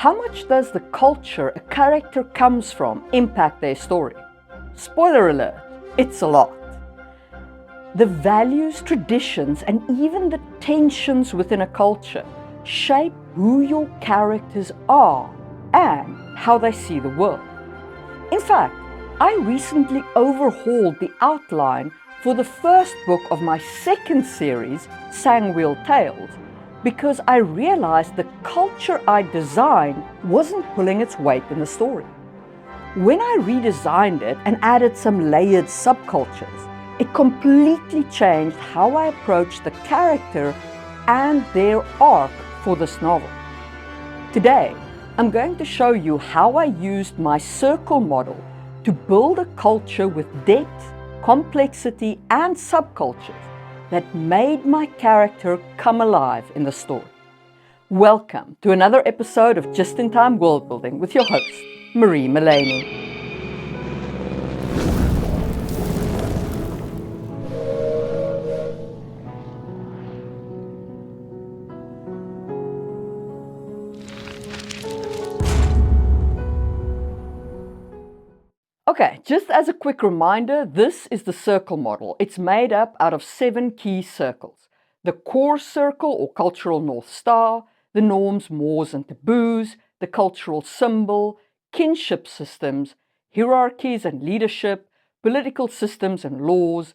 How much does the culture a character comes from impact their story? Spoiler alert, it's a lot. The values, traditions, and even the tensions within a culture shape who your characters are and how they see the world. In fact, I recently overhauled the outline for the first book of my second series, Sangwheel Tales, because I realized the culture I designed wasn't pulling its weight in the story. When I redesigned it and added some layered subcultures, it completely changed how I approached the character and their arc for this novel. Today, I'm going to show you how I used my circle model to build a culture with depth, complexity, and subcultures that made my character come alive in the story. Welcome to another episode of Just-in-Time World Building with your host, Marie Mullaney. Okay, just as a quick reminder, this is the circle model. It's made up out of 7 key circles. The core circle or cultural North Star, the norms, mores, and taboos, the cultural symbol, kinship systems, hierarchies and leadership, political systems and laws,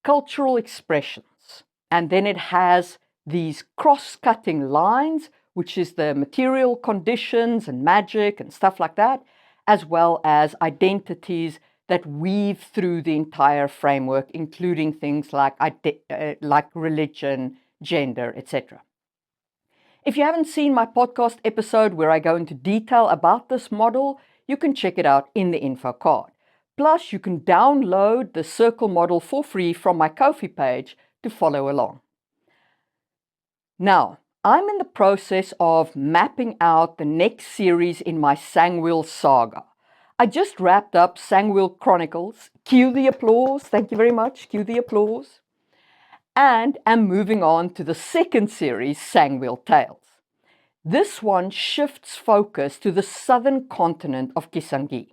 cultural expressions. And then it has these cross-cutting lines, which is the material conditions and magic and stuff like that, as well as identities that weave through the entire framework, including things like religion, gender, etc. If you haven't seen my podcast episode where I go into detail about this model, you can check it out in the info card. Plus, you can download the circle model for free from my Ko-fi page to follow along. Now, I'm in the process of mapping out the next series in my Sangwheel saga. I just wrapped up Sangwheel Chronicles. Cue the applause. Thank you very much. Cue the applause. And am moving on to the second series, Sangwheel Tales. This one shifts focus to the southern continent of Kisangani.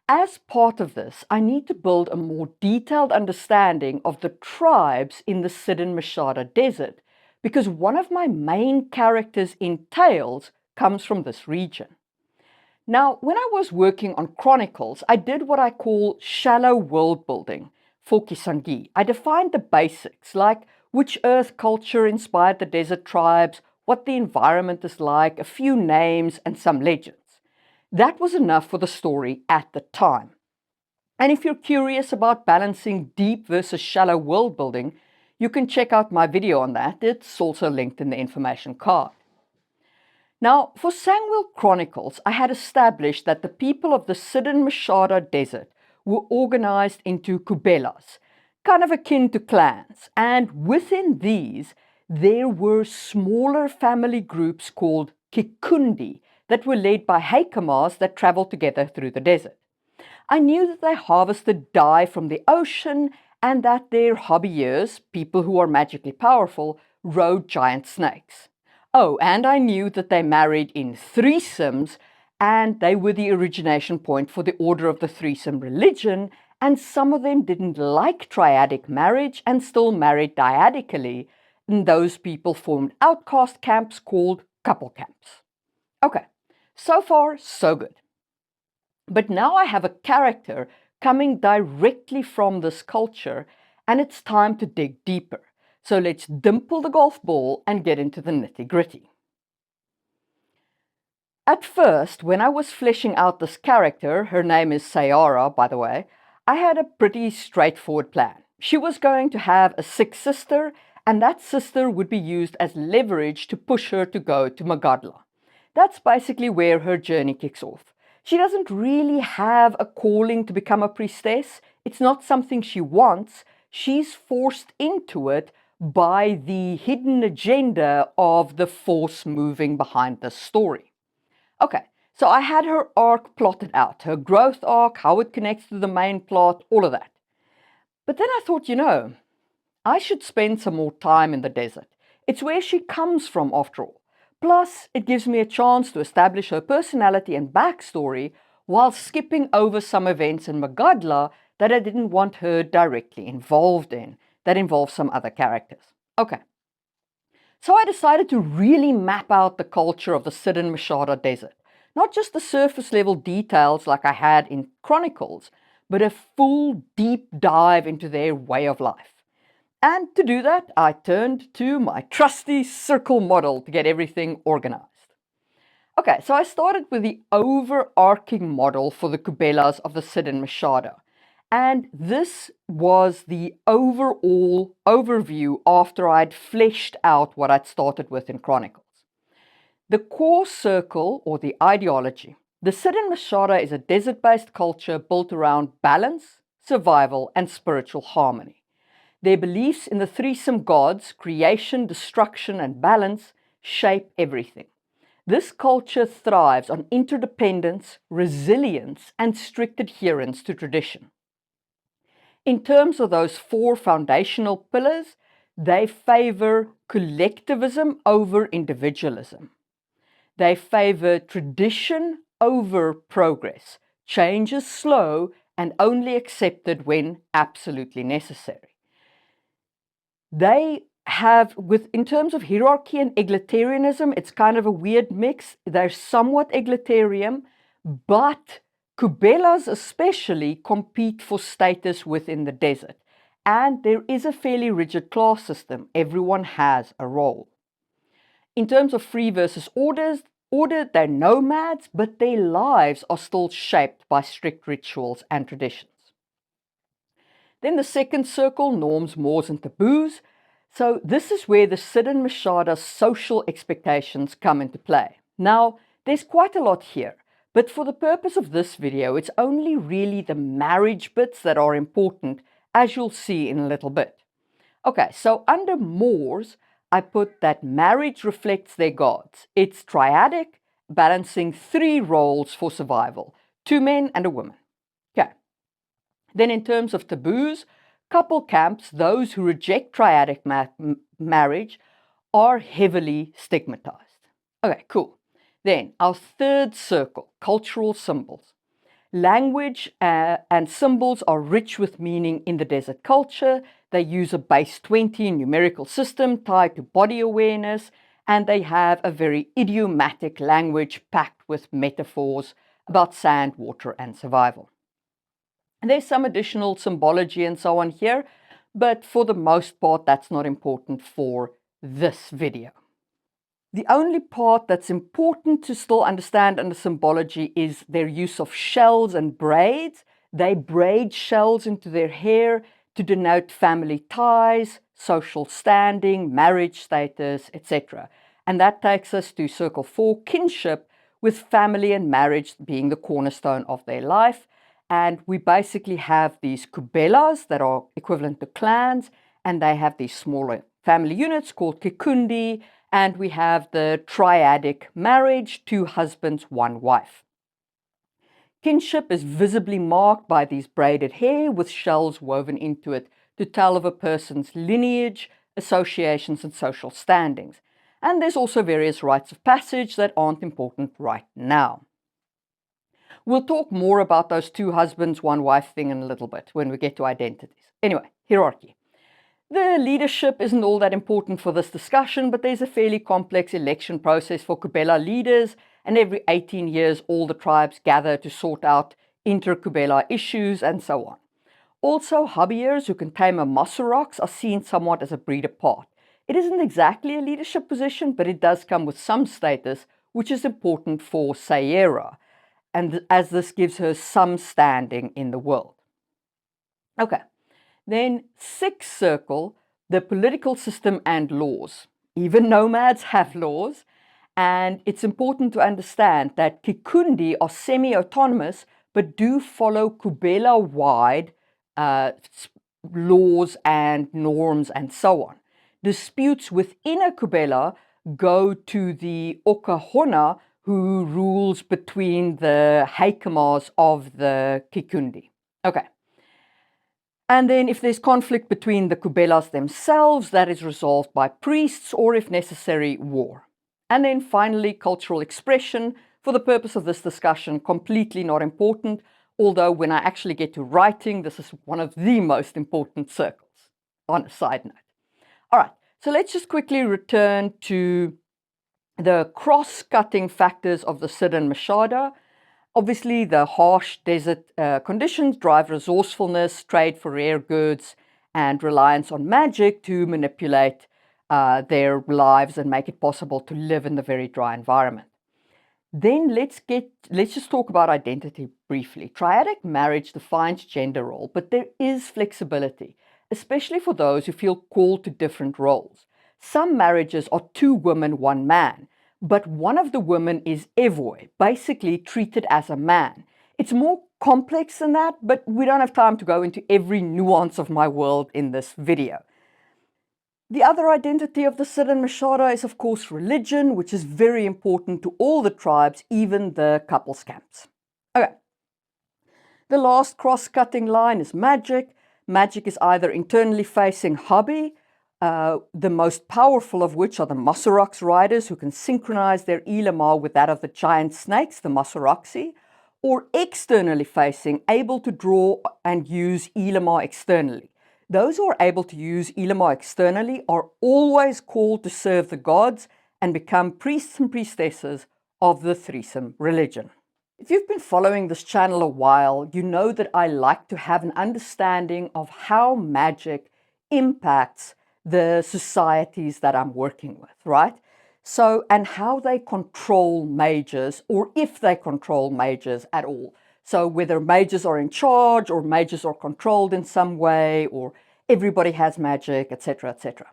As part of this, I need to build a more detailed understanding of the tribes in the Sidon Mashada Desert, because one of my main characters in Tales comes from this region. Now, when I was working on Chronicles, I did what I call shallow world building for Kisangani. I defined the basics, like which earth culture inspired the desert tribes, what the environment is like, a few names, and some legends. That was enough for the story at the time. And if you're curious about balancing deep versus shallow world building, you can check out my video on that. It's also linked in the information card. Now, for Sangwheel Chronicles, I had established that the people of the Sidon Mashada Desert were organized into kubelas, kind of akin to clans, and within these, there were smaller family groups called kikundi that were led by haikamas that traveled together through the desert. I knew that they harvested dye from the ocean and that their hobbyers, people who are magically powerful, rode giant snakes. Oh, and I knew that they married in threesomes, and they were the origination point for the order of the threesome religion, and some of them didn't like triadic marriage and still married dyadically, and those people formed outcast camps called couple camps. Okay, so far so good. But now I have a character coming directly from this culture, and it's time to dig deeper. So let's dimple the golf ball and get into the nitty-gritty. At first, when I was fleshing out this character, her name is Sayara, by the way, I had a pretty straightforward plan. She was going to have a sick sister, and that sister would be used as leverage to push her to go to Magadla. That's basically where her journey kicks off. She doesn't really have a calling to become a priestess. It's not something she wants. She's forced into it by the hidden agenda of the force moving behind the story. Okay, so I had her arc plotted out, her growth arc, how it connects to the main plot, all of that. But then I thought, I should spend some more time in the desert. It's where she comes from after all. Plus, it gives me a chance to establish her personality and backstory while skipping over some events in Magadla that I didn't want her directly involved in, that involve some other characters. Okay. So I decided to really map out the culture of the Sidon Mashada Desert. Not just the surface level details like I had in Chronicles, but a full deep dive into their way of life. And to do that, I turned to my trusty circle model to get everything organized. Okay, so I started with the overarching model for the Kubelas of the Sidon Mashada. And this was the overall overview after I'd fleshed out what I'd started with in Chronicles. The core circle, or the ideology. The Sidon Mashada is a desert-based culture built around balance, survival, and spiritual harmony. Their beliefs in the threesome gods, creation, destruction, and balance, shape everything. This culture thrives on interdependence, resilience, and strict adherence to tradition. In terms of those four foundational pillars, they favor collectivism over individualism. They favor tradition over progress. Change is slow and only accepted when absolutely necessary. They have, in terms of hierarchy and egalitarianism, it's kind of a weird mix. They're somewhat egalitarian, but Kubelas especially compete for status within the desert. And there is a fairly rigid class system. Everyone has a role. In terms of free versus order, they're nomads, but their lives are still shaped by strict rituals and traditions. Then the second circle, norms, mores, and taboos. So this is where the Sidon Mashada's social expectations come into play. Now, there's quite a lot here, but for the purpose of this video, it's only really the marriage bits that are important, as you'll see in a little bit. Okay, so under mores, I put that marriage reflects their gods. It's triadic, balancing three roles for survival, 2 men and a woman. Okay. Then in terms of taboos, couple camps, those who reject triadic marriage, are heavily stigmatized. Okay, cool. Then our third circle, cultural symbols. Language and symbols are rich with meaning in the desert culture. They use a base 20 numerical system tied to body awareness, and they have a very idiomatic language packed with metaphors about sand, water, and survival. And there's some additional symbology and so on here, but for the most part, that's not important for this video. The only part that's important to still understand under symbology is their use of shells and braids. They braid shells into their hair to denote family ties, social standing, marriage status, etc. And that takes us to circle 4, kinship, with family and marriage being the cornerstone of their life. And we basically have these kubelas that are equivalent to clans, and they have these smaller family units called kikundi, and we have the triadic marriage, 2 husbands, 1 wife. Kinship is visibly marked by these braided hair with shells woven into it to tell of a person's lineage, associations, and social standings. And there's also various rites of passage that aren't important right now. We'll talk more about those 2 husbands, 1 wife thing in a little bit when we get to identities. Anyway, hierarchy. The leadership isn't all that important for this discussion, but there's a fairly complex election process for Kubela leaders, and every 18 years all the tribes gather to sort out inter-Kubela issues and so on. Also, hobbyers who can tame a Mosorox are seen somewhat as a breed apart. It isn't exactly a leadership position, but it does come with some status, which is important for Sayera, and as this gives her some standing in the world. Okay. Then 6th circle, the political system and laws. Even nomads have laws, and it's important to understand that Kikundi are semi-autonomous but do follow Kubela-wide laws and norms and so on. Disputes within a Kubela go to the Okahona, who rules between the Heikamas of the Kikundi. Okay. And then if there's conflict between the Kubelas themselves, that is resolved by priests or, if necessary, war. And then finally, cultural expression. For the purpose of this discussion, completely not important, although when I actually get to writing, this is one of the most important circles, on a side note. All right, so let's just quickly return to the cross-cutting factors of the Sidon Machado. Obviously, the harsh desert conditions drive resourcefulness, trade for rare goods, and reliance on magic to manipulate their lives and make it possible to live in the very dry environment. Then let's just talk about identity briefly. Triadic marriage defines gender role, but there is flexibility, especially for those who feel called to different roles. Some marriages are 2 women, 1 man, but one of the women is Evoy, basically treated as a man. It's more complex than that, but we don't have time to go into every nuance of my world in this video. The other identity of the Sidon Machado is, of course, religion, which is very important to all the tribes, even the couples camps. Okay. The last cross-cutting line is magic. Magic is either internally facing hobby, the most powerful of which are the Mosorox riders who can synchronize their Elamar with that of the giant snakes, the Mosoroxi, or externally facing, able to draw and use Elamar externally. Those who are able to use Elamar externally are always called to serve the gods and become priests and priestesses of the threesome religion. If you've been following this channel a while, you know that I like to have an understanding of how magic impacts the societies that I'm working with, right? So, and how they control mages, or if they control mages at all. So whether mages are in charge or mages are controlled in some way, or everybody has magic, etc., etc.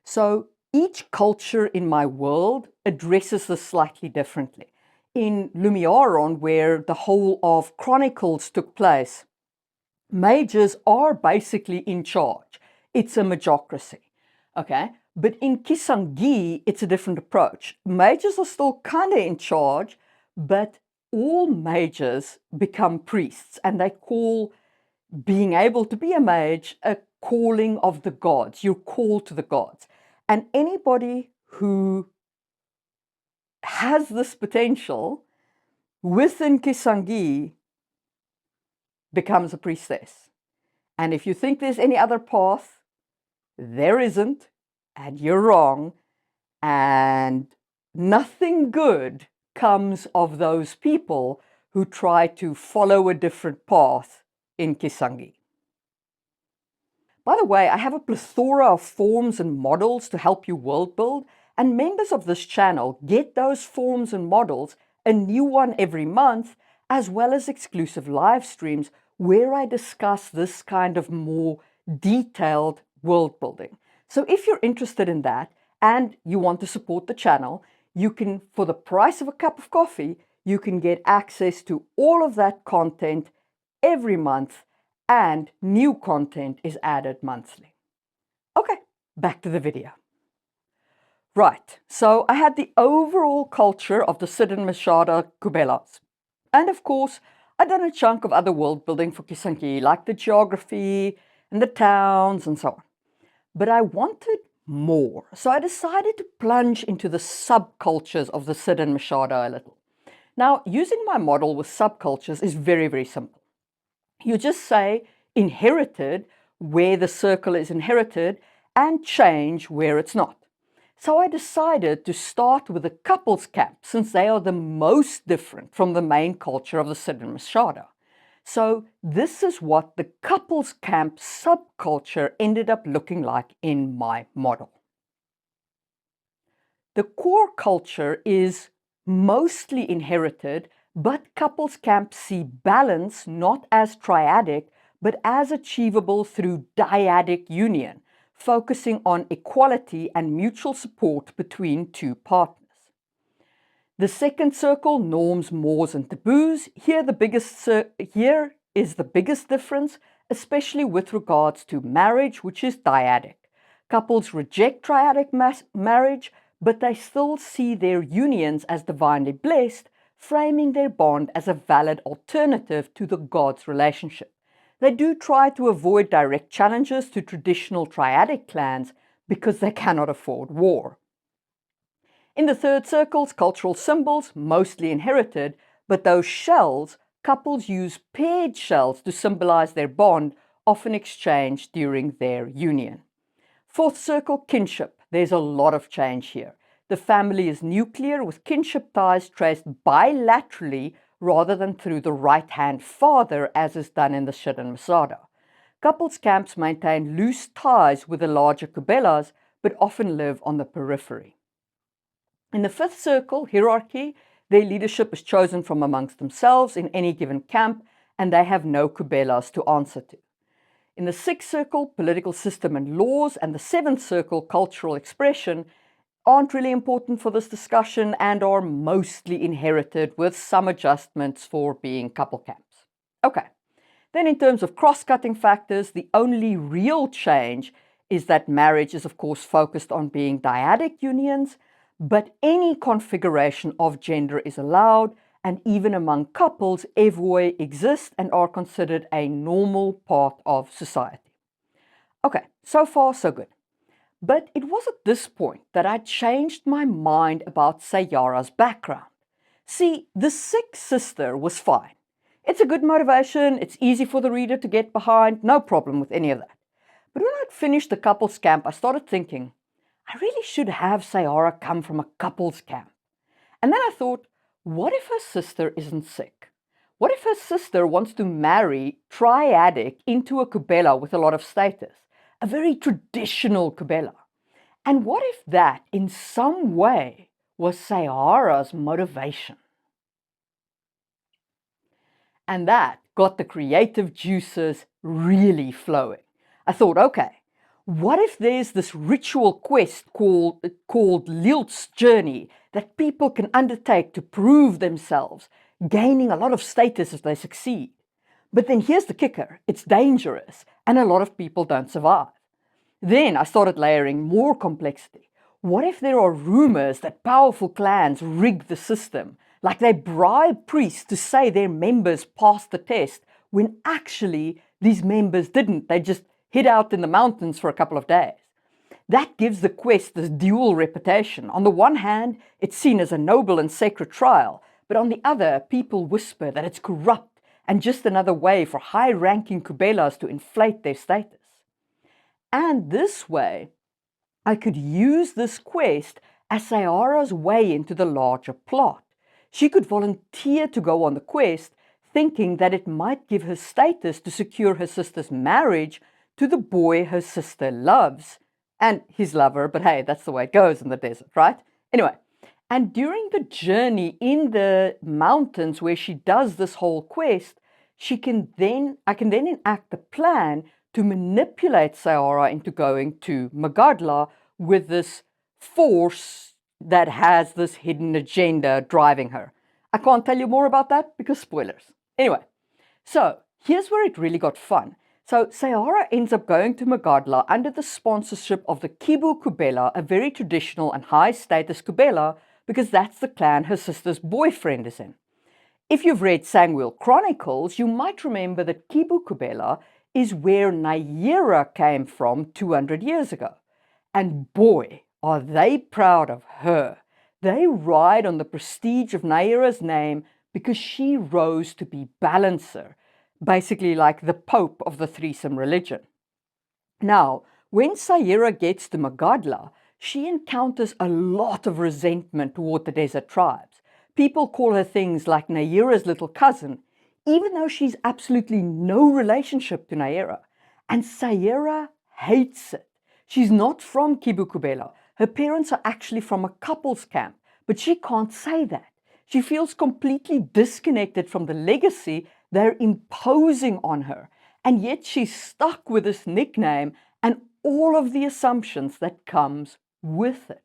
So each culture in my world addresses this slightly differently. In Lumiaron, where the whole of Chronicles took place, mages are basically in charge. It's a magocracy, okay? But in Kisangi, it's a different approach. Mages are still kind of in charge, but all mages become priests, and they call being able to be a mage a calling of the gods. You're called to the gods. And anybody who has this potential within Kisangi becomes a priestess. And if you think there's any other path, there isn't, and you're wrong, and nothing good comes of those people who try to follow a different path in Kisangi. By the way, I have a plethora of forms and models to help you world build, and members of this channel get those forms and models, a new one every month, as well as exclusive live streams where I discuss this kind of more detailed world building. So if you're interested in that and you want to support the channel, you can, for the price of a cup of coffee, you can get access to all of that content every month, and new content is added monthly. Okay, back to the video. Right, so I had the overall culture of the Sidon Machado Kubelas. And of course, I'd done a chunk of other world building for Kisangi, like the geography and the towns and so on. But I wanted more, so I decided to plunge into the subcultures of the Sidon Machado a little. Now, using my model with subcultures is very, very simple. You just say inherited where the circle is inherited and change where it's not. So I decided to start with the couples camp, since they are the most different from the main culture of the Sidon Machado. So this is what the couples camp subculture ended up looking like in my model. The core culture is mostly inherited, but couples camps see balance not as triadic, but as achievable through dyadic union, focusing on equality and mutual support between 2 partners. The second circle, norms, mores, and taboos. Here is the biggest difference, especially with regards to marriage, which is dyadic. Couples reject triadic marriage, but they still see their unions as divinely blessed, framing their bond as a valid alternative to the gods relationship. They do try to avoid direct challenges to traditional triadic clans because they cannot afford war. In the third circles, cultural symbols, mostly inherited, but those shells, couples use paired shells to symbolize their bond, often exchanged during their union. Fourth circle, kinship. There's a lot of change here. The family is nuclear with kinship ties traced bilaterally rather than through the right-hand father as is done in the Shid and Masada. Couples camps maintain loose ties with the larger Kubelas but often live on the periphery. In the fifth circle, hierarchy, their leadership is chosen from amongst themselves in any given camp and they have no Kubelas to answer to. In the sixth circle, political system and laws, and the seventh circle, cultural expression, aren't really important for this discussion and are mostly inherited with some adjustments for being couple camps. Okay, then in terms of cross-cutting factors, the only real change is that marriage is of course focused on being dyadic unions, but any configuration of gender is allowed, and even among couples, evoi exist and are considered a normal part of society. Okay, so far so good. But it was at this point that I changed my mind about Sayara's background. See, the sick sister was fine. It's a good motivation, it's easy for the reader to get behind, no problem with any of that. But when I'd finished the couples camp, I started thinking, I really should have Sayara come from a couples camp. And then I thought, what if her sister isn't sick? What if her sister wants to marry triadic into a Kubela with a lot of status? A very traditional Kubela. And what if that, in some way, was Sayara's motivation? And that got the creative juices really flowing. I thought, okay, what if there's this ritual quest called Lilt's Journey that people can undertake to prove themselves, gaining a lot of status as they succeed? But then here's the kicker, it's dangerous, and a lot of people don't survive. Then I started layering more complexity. What if there are rumors that powerful clans rig the system, like they bribe priests to say their members passed the test, when actually these members didn't, they just hid out in the mountains for a couple of days? That gives the quest this dual reputation. On the one hand, it's seen as a noble and sacred trial, but on the other, people whisper that it's corrupt and just another way for high-ranking Kubelas to inflate their status. And this way, I could use this quest as Sayara's way into the larger plot. She could volunteer to go on the quest, thinking that it might give her status to secure her sister's marriage to the boy her sister loves. And his lover, but hey, that's the way it goes in the desert, right? Anyway, and during the journey in the mountains where she does this whole quest, I can then enact the plan to manipulate Sayara into going to Magadla with this force that has this hidden agenda driving her. I can't tell you more about that because spoilers. Anyway, so here's where it really got fun. So Sayara ends up going to Magadla under the sponsorship of the Kibu Kubela, a very traditional and high-status Kubela, because that's the clan her sister's boyfriend is in. If you've read Sangwil Chronicles, you might remember that Kibu Kubela is where Naira came from 200 years ago. And boy, are they proud of her. They ride on the prestige of Naira's name because she rose to be balancer, basically like the Pope of the threesome religion. Now, when Sayera gets to Magadla, she encounters a lot of resentment toward the desert tribes. People call her things like Naira's little cousin, even though she's absolutely no relationship to Naira. And Sayera hates it. She's not from Kibukubela. Her parents are actually from a couples camp, but she can't say that. She feels completely disconnected from the legacy they're imposing on her, and yet she's stuck with this nickname and all of the assumptions that comes with it.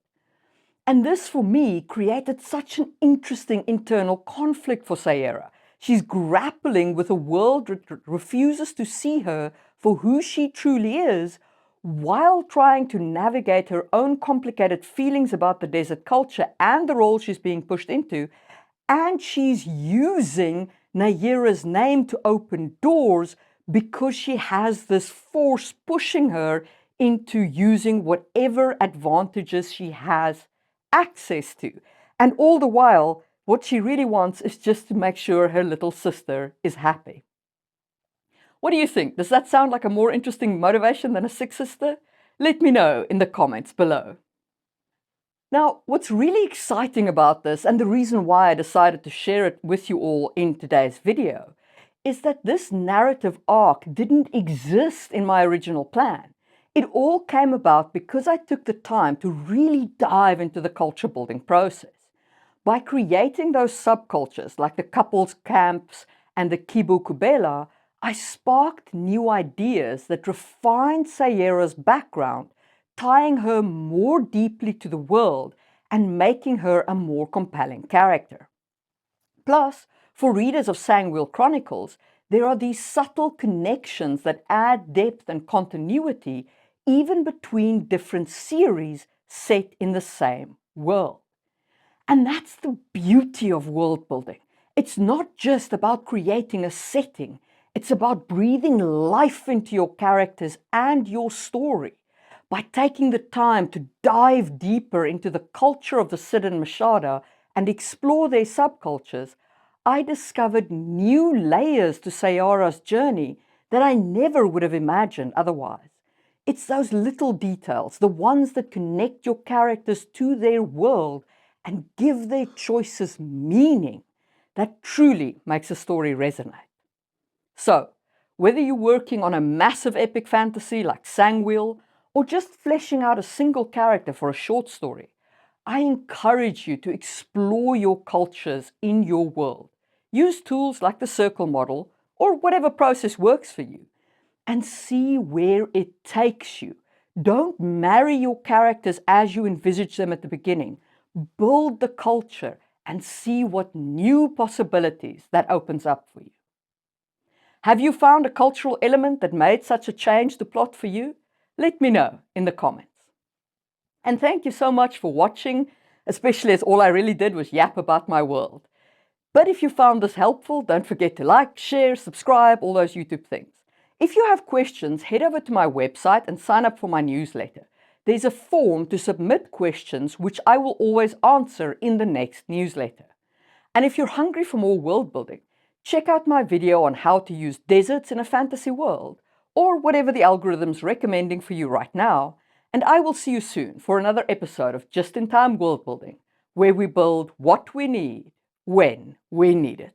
And this, for me, created such an interesting internal conflict for Sayera. She's grappling with a world that refuses to see her for who she truly is, while trying to navigate her own complicated feelings about the desert culture and the role she's being pushed into. And she's using Naira's name to open doors because she has this force pushing her into using whatever advantages she has access to. And all the while, what she really wants is just to make sure her little sister is happy. What do you think? Does that sound like a more interesting motivation than a sick sister? Let me know in the comments below. Now, what's really exciting about this, and the reason why I decided to share it with you all in today's video, is that this narrative arc didn't exist in my original plan. It all came about because I took the time to really dive into the culture building process. By creating those subcultures like the couples camps and the Kibu Kubela, I sparked new ideas that refined Sayera's background, tying her more deeply to the world and making her a more compelling character. Plus, for readers of Sangwheel Chronicles, there are these subtle connections that add depth and continuity even between different series set in the same world. And that's the beauty of world building. It's not just about creating a setting, it's about breathing life into your characters and your story. By taking the time to dive deeper into the culture of the Sid and Mashada and explore their subcultures, I discovered new layers to Sayera's journey that I never would have imagined otherwise. It's those little details, the ones that connect your characters to their world and give their choices meaning, that truly makes a story resonate. So, whether you're working on a massive epic fantasy like Sangwheel, or just fleshing out a single character for a short story, I encourage you to explore your cultures in your world. Use tools like the circle model, or whatever process works for you, and see where it takes you. Don't marry your characters as you envisage them at the beginning. Build the culture and see what new possibilities that opens up for you. Have you found a cultural element that made such a change to plot for you? Let me know in the comments. And thank you so much for watching, especially as all I really did was yap about my world. But if you found this helpful, don't forget to like, share, subscribe, all those YouTube things. If you have questions, head over to my website and sign up for my newsletter. There's a form to submit questions which I will always answer in the next newsletter. And if you're hungry for more world building, check out my video on how to use deserts in a fantasy world, or whatever the algorithm's recommending for you right now, and I will see you soon for another episode of Just in Time World Building, where we build what we need when we need it.